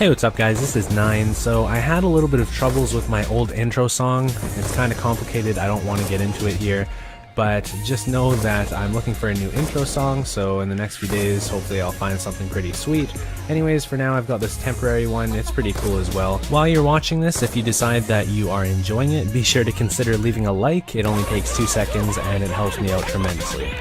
Hey, what's up guys, this is 9. So I had a little bit of troubles with my old intro song. It's kind of complicated, I don't want to get into it here, but just know that I'm looking for a new intro song, so in the next few days hopefully I'll find something pretty sweet. Anyways, for now I've got this temporary one, it's pretty cool as well. While you're watching this, if you decide that you are enjoying it, be sure to consider leaving a like. It only takes 2 seconds and it helps me out tremendously.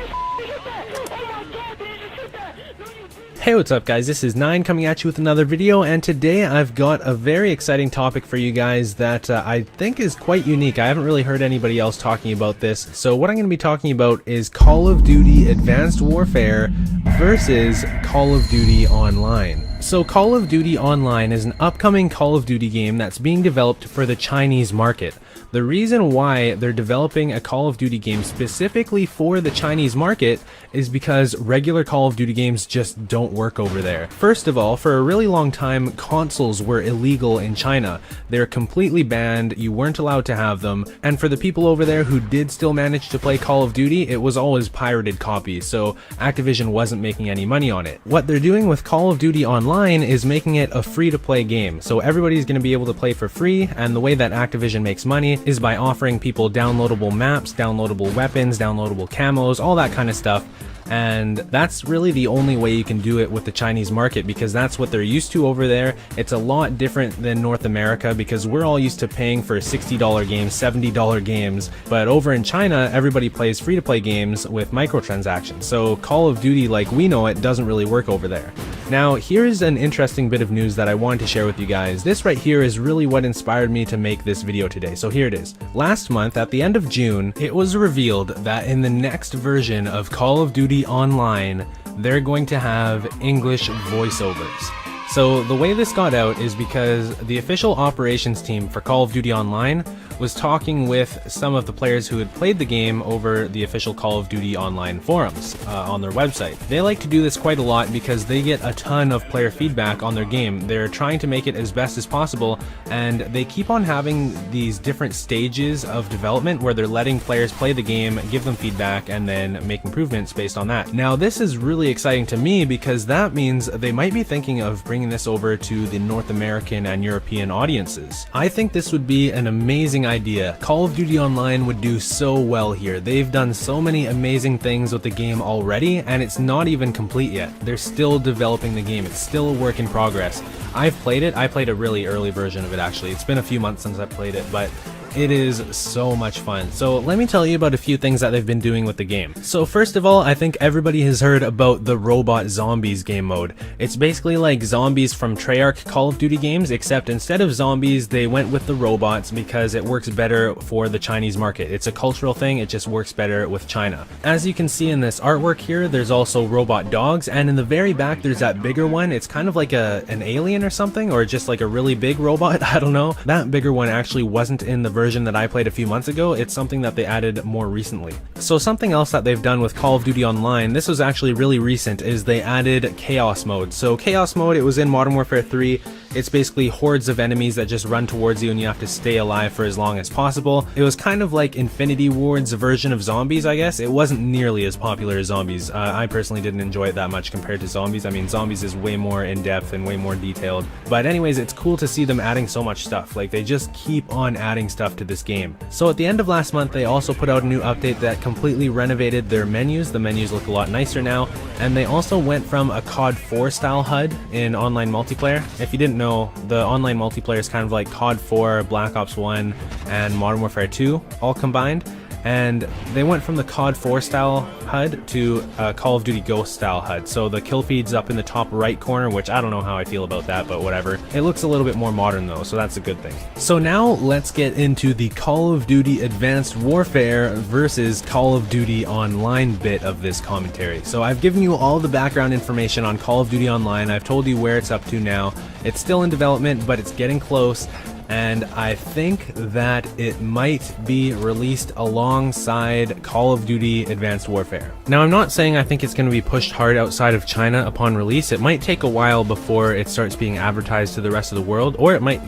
Hey, what's up guys, this is 9 coming at you with another video, and today I've got a very exciting topic for you guys that I think is quite unique. I haven't really heard anybody else talking about this. So what I'm going to be talking about is Call of Duty Advanced Warfare versus Call of Duty Online. So Call of Duty Online is an upcoming Call of Duty game that's being developed for the Chinese market. The reason why they're developing a Call of Duty game specifically for the Chinese market is because regular Call of Duty games just don't work over there. First of all, for a really long time, consoles were illegal in China. They're completely banned, you weren't allowed to have them, and for the people over there who did still manage to play Call of Duty, it was always pirated copies, so Activision wasn't making any money on it. What they're doing with Call of Duty Online is making it a free-to-play game, so everybody's going to be able to play for free, and the way that Activision makes money is by offering people downloadable maps, downloadable weapons, downloadable camos, all that kind of stuff. And that's really the only way you can do it with the Chinese market, because that's what they're used to over there. It's a lot different than North America, because we're all used to paying for $60 games, $70 games, but over in China everybody plays free-to-play games with microtransactions. So Call of Duty like we know it doesn't really work over there. Now here's an interesting bit of news that I wanted to share with you guys. This right here is really what inspired me to make this video today, so here it is. Last month at the end of June, it was revealed that in the next version of Call of Duty Online, they're going to have English voiceovers. So the way this got out is because the official operations team for Call of Duty Online was talking with some of the players who had played the game over the official Call of Duty Online forums on their website. They like to do this quite a lot because they get a ton of player feedback on their game. They're trying to make it as best as possible, and they keep on having these different stages of development where they're letting players play the game, give them feedback, and then make improvements based on that. Now this is really exciting to me because that means they might be thinking of bringing this over to the North American and European audiences. I think this would be an amazing idea. Call of Duty Online would do so well here. They've done so many amazing things with the game already, and it's not even complete yet. They're still developing the game. It's still a work in progress. I've played it. I played a really early version of it actually. It's been a few months since I played it, but it is so much fun. So let me tell you about a few things that they've been doing with the game. So first of all, I think everybody has heard about the Robot Zombies game mode. It's basically like zombies from Treyarch Call of Duty games, except instead of zombies, they went with the robots because it works better for the Chinese market. It's a cultural thing, it just works better with China. As you can see in this artwork here, there's also robot dogs, and in the very back there's that bigger one. It's kind of like an alien or something, or just like a really big robot, I don't know. That bigger one actually wasn't in the version that I played a few months ago. It's something that they added more recently. So something else that they've done with Call of Duty Online, this was actually really recent, is they added Chaos Mode. So Chaos Mode, it was in Modern Warfare 3. It's basically hordes of enemies that just run towards you and you have to stay alive for as long as possible. It was kind of like Infinity Ward's version of zombies, I guess. It wasn't nearly as popular as zombies. I personally didn't enjoy it that much compared to zombies. I mean, zombies is way more in-depth and way more detailed. But anyways, it's cool to see them adding so much stuff. Like, they just keep on adding stuff to this game. So at the end of last month, they also put out a new update that completely renovated their menus. The menus look a lot nicer now. And they also went from a COD 4 style HUD in online multiplayer. If you didn't know, the online multiplayer is kind of like COD 4, Black Ops 1, and Modern Warfare 2 all combined. And they went from the COD 4 style HUD to Call of Duty Ghost style HUD. So the kill feed's up in the top right corner, which I don't know how I feel about that, but whatever. It looks a little bit more modern though, so that's a good thing. So now let's get into the Call of Duty Advanced Warfare versus Call of Duty Online bit of this commentary. So I've given you all the background information on Call of Duty Online. I've told you where it's up to now. It's still in development, but it's getting close. and I think that it might be released alongside Call of Duty Advanced Warfare. Now, I'm not saying I think it's going to be pushed hard outside of China upon release. It might take a while before it starts being advertised to the rest of the world, or it might,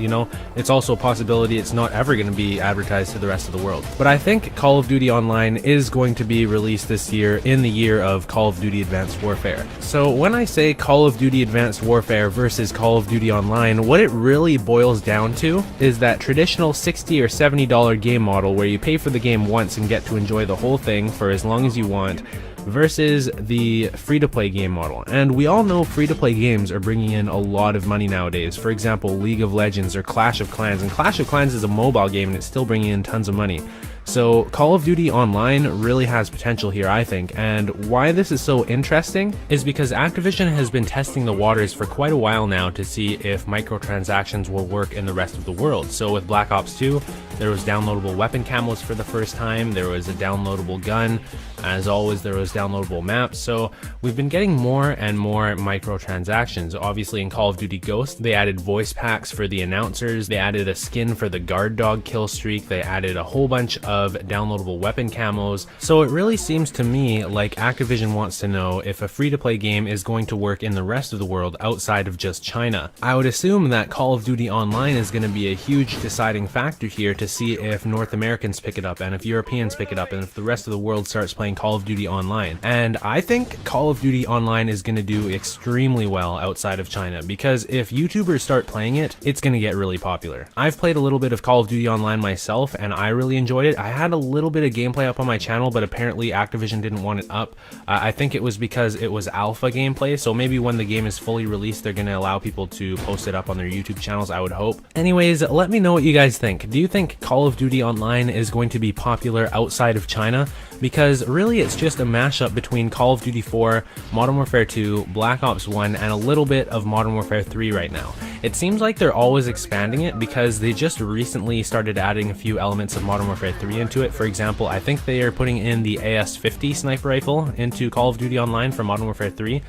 it's also a possibility it's not ever going to be advertised to the rest of the world. But I think Call of Duty Online is going to be released this year, in the year of Call of Duty Advanced Warfare. So when I say Call of Duty Advanced Warfare versus Call of Duty Online, what it really boils down to is that traditional $60 or $70 game model where you pay for the game once and get to enjoy the whole thing for as long as you want, versus the free-to-play game model. And we all know free-to-play games are bringing in a lot of money nowadays. For example, League of Legends or Clash of Clans, and Clash of Clans is a mobile game and it's still bringing in tons of money. So Call of Duty Online really has potential here, I think, and why this is so interesting is because Activision has been testing the waters for quite a while now to see if microtransactions will work in the rest of the world. So with Black Ops 2, there was downloadable weapon camos for the first time, there was a downloadable gun, as always there was downloadable maps, so we've been getting more and more microtransactions. Obviously in Call of Duty Ghost, they added voice packs for the announcers, they added a skin for the guard dog kill streak, they added a whole bunch of downloadable weapon camos. So it really seems to me like Activision wants to know if a free-to-play game is going to work in the rest of the world outside of just China. I would assume that Call of Duty Online is going to be a huge deciding factor here to see if North Americans pick it up and if Europeans pick it up and if the rest of the world starts playing Call of Duty Online. And I think Call of Duty Online is going to do extremely well outside of China, because if YouTubers start playing it, it's going to get really popular. I've played a little bit of Call of Duty Online myself and I really enjoyed it. I had a little bit of gameplay up on my channel, but apparently Activision didn't want it up. I think it was because it was alpha gameplay, so maybe when the game is fully released they're going to allow people to post it up on their YouTube channels, I would hope. Anyways, let me know what you guys think. Do you think Call of Duty Online is going to be popular outside of China? Because really it's just a mashup between Call of Duty 4, Modern Warfare 2, Black Ops 1, and a little bit of Modern Warfare 3 right now. It seems like they're always expanding it because they just recently started adding a few elements of Modern Warfare 3 into it. For example, I think they are putting in the AS-50 sniper rifle into Call of Duty Online for Modern Warfare 3.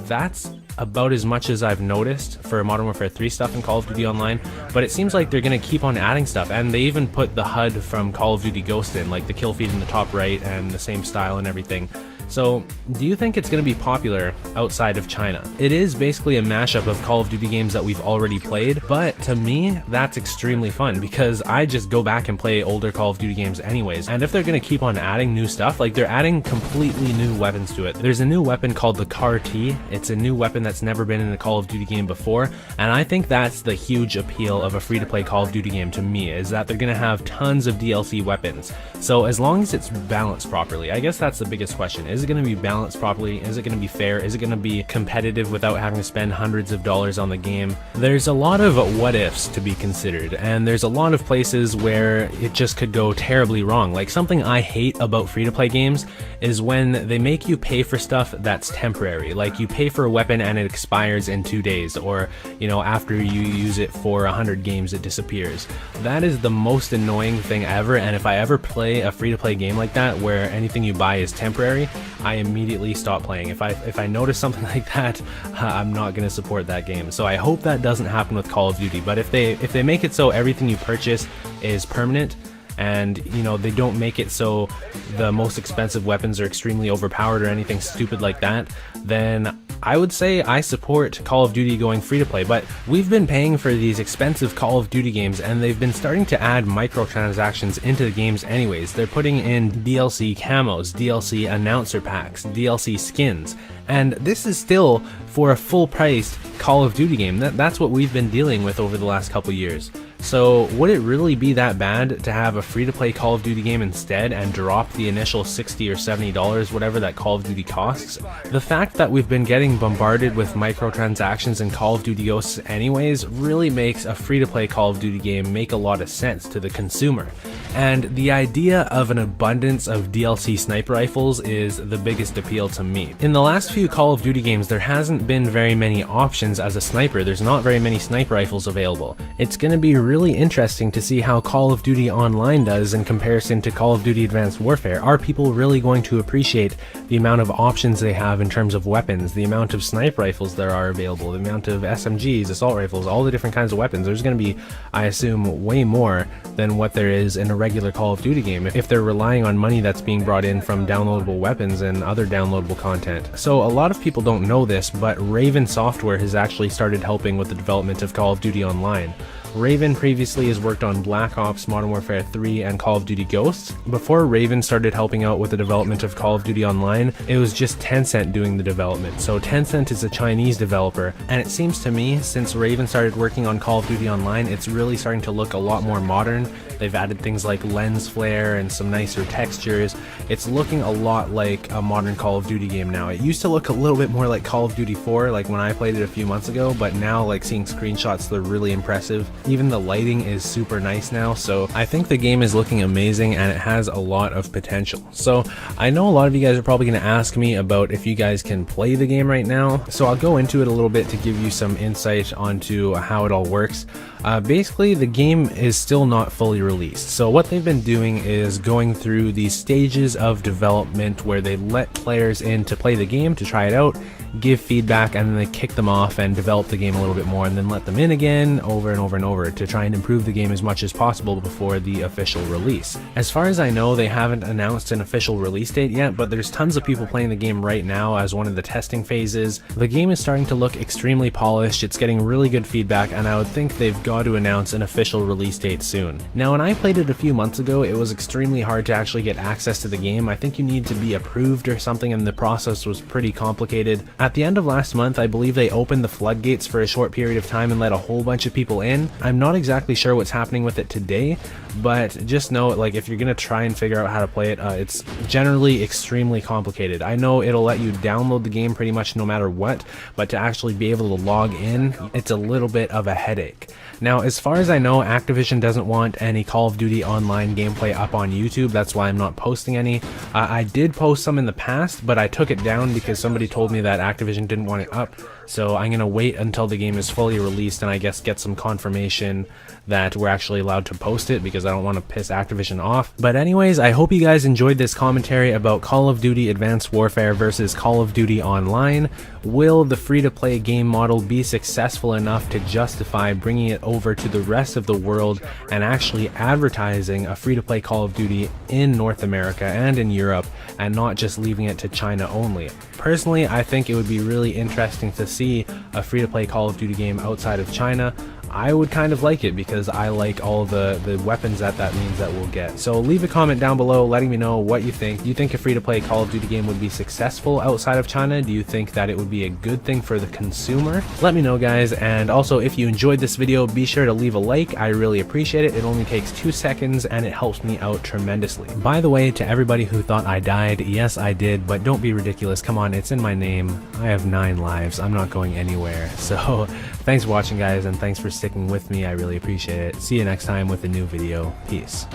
That's about as much as I've noticed for Modern Warfare 3 stuff in Call of Duty Online, but it seems like they're going to keep on adding stuff, and they even put the HUD from Call of Duty Ghost in, like the kill feed in the top right and the same style and everything. So, do you think it's going to be popular outside of China? It is basically a mashup of Call of Duty games that we've already played, but to me, that's extremely fun because I just go back and play older Call of Duty games anyways. And if they're going to keep on adding new stuff, like they're adding completely new weapons to it. There's a new weapon called the CAR-T. It's a new weapon that's never been in a Call of Duty game before, and I think that's the huge appeal of a free-to-play Call of Duty game to me, is that they're going to have tons of DLC weapons. So as long as it's balanced properly, I guess that's the biggest question. Is it going to be balanced properly? Is it going to be fair? Is it going to be competitive without having to spend hundreds of dollars on the game? There's a lot of what ifs to be considered, and there's a lot of places where it just could go terribly wrong. Like, something I hate about free-to-play games is when they make you pay for stuff that's temporary. Like, you pay for a weapon and it expires in 2 days, or after you use it for 100 games it disappears. That is the most annoying thing ever, and if I ever play a free-to-play game like that where anything you buy is temporary, I immediately stop playing. If I notice something like that, I'm not going to support that game. So I hope that doesn't happen with Call of Duty, but if they make it so everything you purchase is permanent, and they don't make it so the most expensive weapons are extremely overpowered or anything stupid like that, then I would say I support Call of Duty going free to play. But we've been paying for these expensive Call of Duty games, and they've been starting to add microtransactions into the games anyways. They're putting in DLC camos, DLC announcer packs, DLC skins, and this is still for a full-priced Call of Duty game. That's what we've been dealing with over the last couple years. So would it really be that bad to have a free-to-play Call of Duty game instead and drop the initial $60 or $70, whatever that Call of Duty costs? The fact that we've been getting bombarded with microtransactions in Call of Duty Ghosts anyways really makes a free-to-play Call of Duty game make a lot of sense to the consumer. And the idea of an abundance of DLC sniper rifles is the biggest appeal to me. In the last few Call of Duty games, there hasn't been very many options as a sniper. There's not very many sniper rifles available. It's going to be really really interesting to see how Call of Duty Online does in comparison to Call of Duty Advanced Warfare. Are people really going to appreciate the amount of options they have in terms of weapons, the amount of sniper rifles there are available, the amount of SMGs, assault rifles, all the different kinds of weapons? There's going to be, I assume, way more than what there is in a regular Call of Duty game if they're relying on money that's being brought in from downloadable weapons and other downloadable content. So a lot of people don't know this, but Raven Software has actually started helping with the development of Call of Duty Online. Raven previously has worked on Black Ops, Modern Warfare 3, and Call of Duty Ghosts. Before Raven started helping out with the development of Call of Duty Online, it was just Tencent doing the development. So Tencent is a Chinese developer, and it seems to me, since Raven started working on Call of Duty Online, it's really starting to look a lot more modern. They've added things like lens flare and some nicer textures. It's looking a lot like a modern Call of Duty game now. It used to look a little bit more like Call of Duty 4, like when I played it a few months ago, but now, like, seeing screenshots, they're really impressive. Even the lighting is super nice now, so I think the game is looking amazing and it has a lot of potential. So I know a lot of you guys are probably going to ask me about if you guys can play the game right now, so I'll go into it a little bit to give you some insight onto how it all works. Basically, the game is still not fully released, so what they've been doing is going through these stages of development where they let players in to play the game, to try it out, give feedback, and then they kick them off and develop the game a little bit more, and then let them in again over and over and over to try and improve the game as much as possible before the official release. As far as I know, they haven't announced an official release date yet, but there's tons of people playing the game right now as one of the testing phases. The game is starting to look extremely polished, it's getting really good feedback, and I would think they've got to announce an official release date soon. Now, when I played it a few months ago, it was extremely hard to actually get access to the game. I think you need to be approved or something, and the process was pretty complicated. At the end of last month, I believe they opened the floodgates for a short period of time and let a whole bunch of people in. I'm not exactly sure what's happening with it today, but just know, like, if you're gonna try and figure out how to play it, it's generally extremely complicated. I know it'll let you download the game pretty much no matter what, but to actually be able to log in, it's a little bit of a headache. Now, as far as I know, Activision doesn't want any Call of Duty Online gameplay up on YouTube. That's why I'm not posting any. I did post some in the past, but I took it down because somebody told me that Activision didn't want it up. So I'm going to wait until the game is fully released and I guess get some confirmation that we're actually allowed to post it, because I don't want to piss Activision off. But anyways, I hope you guys enjoyed this commentary about Call of Duty Advanced Warfare versus Call of Duty Online. Will the free-to-play game model be successful enough to justify bringing it over to the rest of the world and actually advertising a free-to-play Call of Duty in North America and in Europe, and not just leaving it to China only? Personally, I think it would be really interesting to see a free-to-play Call of Duty game outside of China. I would kind of like it because I like all the weapons that means that we'll get. So leave a comment down below letting me know what you think. Do you think a free-to-play Call of Duty game would be successful outside of China? Do you think that it would be a good thing for the consumer? Let me know, guys. And also, if you enjoyed this video, be sure to leave a like. I really appreciate it. It only takes 2 seconds and it helps me out tremendously. By the way, to everybody who thought I died, yes, I did, but don't be ridiculous. Come on, it's in my name. I have 9 lives. I'm not going anywhere. So thanks for watching, guys, and thanks for sticking with me. I really appreciate it. See you next time with a new video. Peace.